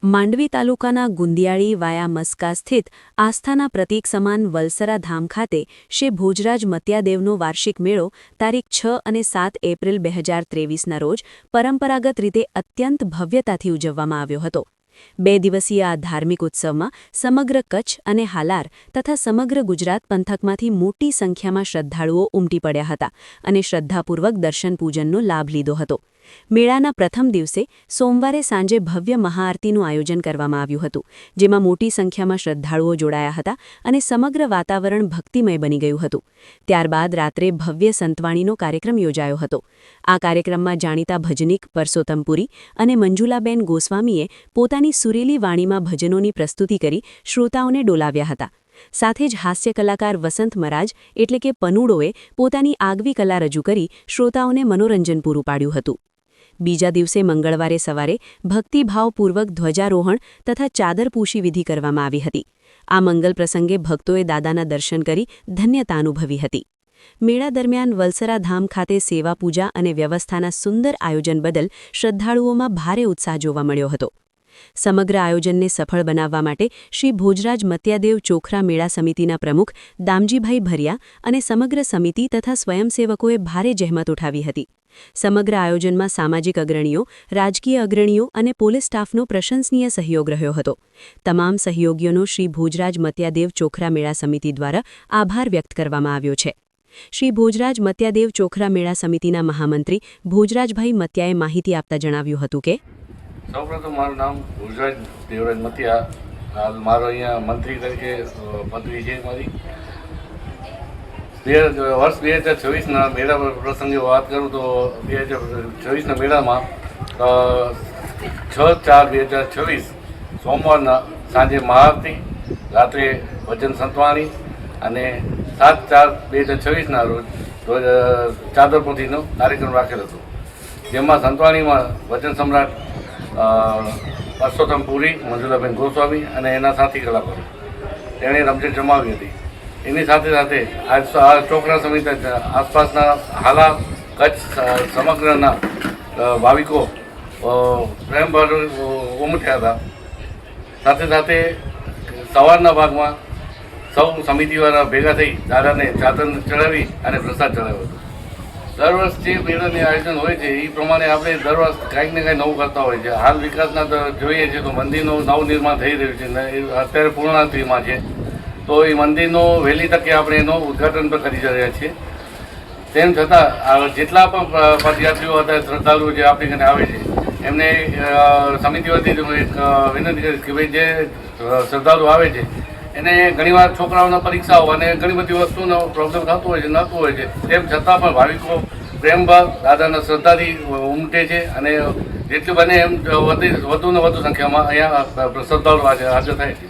માંડવી તાલુકાના ગુંદિયાળી વાયા મસ્કા સ્થિત આસ્થાના પ્રતીક સમાન વલસરા ધામ ખાતે શ્રી ભોજરાજ મત્યાદેવનો વાર્ષિક મેળો તારીખ 6 અને 7 એપ્રિલ 2023ના રોજ પરંપરાગત રીતે અત્યંત ભવ્યતાથી ઉજવવામાં આવ્યો હતો। 2 દિવસીય આ ધાર્મિક ઉત્સવમાં સમગ્ર કચ્છ અને હાલાર તથા સમગ્ર ગુજરાત પંથકમાંથી મોટી સંખ્યામાં શ્રદ્ધાળુઓ ઉમટી પડ્યા હતા અને શ્રદ્ધાપૂર્વક દર્શન પૂજનનો લાભ લીધો હતો। મેળાના પ્રથમ દિવસે સોમવારે સાંજે ભવ્ય મહાઆરતીનું આયોજન કરવામાં આવ્યું હતું, જેમાં મોટી સંખ્યામાં શ્રદ્ધાળુઓ જોડાયા હતા અને સમગ્ર વાતાવરણ ભક્તિમય બની ગયું હતું। ત્યારબાદ રાત્રે ભવ્ય સંતવાણીનો કાર્યક્રમ યોજાયો હતો। આ કાર્યક્રમમાં જાણીતા ભજનીક પરસોત્તમપુરી અને મંજુલાબેન ગોસ્વામીએ પોતાની સુરીલી વાણીમાં ભજનોની પ્રસ્તુતિ કરી શ્રોતાઓને ડોલાવ્યા હતા। સાથે જ હાસ્ય કલાકાર વસંત મરાજ એટલે કે પનુડોએ પોતાની આગવી કલા રજૂ કરી શ્રોતાઓને મનોરંજન પૂરું પાડ્યું હતું। બીજા દિવસે મંગળવારે સવારે ભક્તિભાવપૂર્વક ધ્વજારોહણ તથા ચાદરપૂશી વિધિ કરવામાં આવી હતી। આ મંગલ પ્રસંગે ભક્તોએ દાદાના દર્શન કરી ધન્યતા અનુભવી હતી। મેળા દરમિયાન વલસરા ધામ ખાતે સેવા પૂજા અને વ્યવસ્થાના સુંદર આયોજન બદલ શ્રદ્ધાળુઓમાં ભારે ઉત્સાહ જોવા મળ્યો હતો। સમગ્ર આયોજનને સફળ બનાવવા માટે શ્રી ભોજરાજ મત્યાદેવ ચોખરા મેળા સમિતિના પ્રમુખ દામજીભાઈ ભરિયા અને સમગ્ર સમિતિ તથા સ્વયંસેવકોએ ભારે જહેમત ઉઠાવી હતી। સમગ્ર આયોજનમાં સામાજિક અગ્રણીઓ, રાજકીય અગ્રણીઓ અને પોલીસ સ્ટાફનો પ્રશંસનીય સહયોગ રહ્યો હતો। તમામ સહયોગીઓનો શ્રી ભોજરાજ મત્યાદેવ ચોખરા મેળા સમિતિ દ્વારા આભાર વ્યક્ત કરવામાં આવ્યો છે। શ્રી ભોજરાજ મત્યાદેવ ચોખરા મેળા સમિતિના મહામંત્રી ભોજરાજભાઈ મત્યાએ માહિતી આપતા જણાવ્યું હતું કે સૌપ્રથમ મારું નામ ભોજરાજ દેવરાજ મતિયા, હાલ મારો અહીંયા મંત્રી તરીકે પદવી છે મારી। વર્ષ 2024ના મેળા પ્રસંગે વાત કરું તો 2024ના મેળામાં 6/4/2026 સોમવારના સાંજે મહાઆરતી, રાત્રે ભજન સંતવાણી અને 7/4/2026ના રોજ ચાદરપોથીનો કાર્યક્રમ રાખેલ હતો, જેમાં સંતવાણીમાં ભજન સમ્રાટ પરસોત્તમપુરી, મંજુલાબેન ગોસ્વામી અને એના સાથી કલાકારો તેણે રમઝટ જમાવી હતી। એની સાથે સાથે આ ચોખરા સમિતિ આસપાસના હાલા કચ્છ સમગ્રના ભાવિકો પ્રેમભર ઉમટ્યા હતા। સાથે સાથે સવારના ભાગમાં સૌ સમિતિવાળા ભેગા થઈ દાદાને ચાદર ચડાવી અને પ્રસાદ ચડાવ્યો હતો। દર વર્ષ જે મેળાની આયોજન હોય છે એ પ્રમાણે આપણે દર વર્ષ કાંઈક ને કાંઈ નવું કરતા હોય છે। હાલ વિકાસના તો જોઈએ છીએ તો મંદિરનું નવનિર્માણ થઈ રહ્યું છે, અત્યારે પૂર્ણાવતિમાં છે, તો એ મંદિરનો વહેલી તકે આપણે એનું ઉદ્ઘાટન પણ કરી રહ્યા છીએ। તેમ છતાં જેટલા પણ પદયાત્રીઓ હતા, શ્રદ્ધાળુઓ જે આપણી ઘરે આવે છે, એમને સમિતિ વતી એક વિનંતી કરીશ કે ભાઈ જે શ્રદ્ધાળુ આવે છે એને ઘણીવાર છોકરાઓના પરીક્ષાઓ અને ઘણી બધી વસ્તુનો પ્રોબ્લેમ થતો હોય છે, નહોતું હોય છે, તેમ છતાં પણ ભાવિકો પ્રેમભાવ દાદાના શ્રદ્ધાથી ઉમટે છે અને જેટલું બને એમ વધુને વધુ સંખ્યામાં અહીંયા શ્રદ્ધાળુ હાજર થાય છે।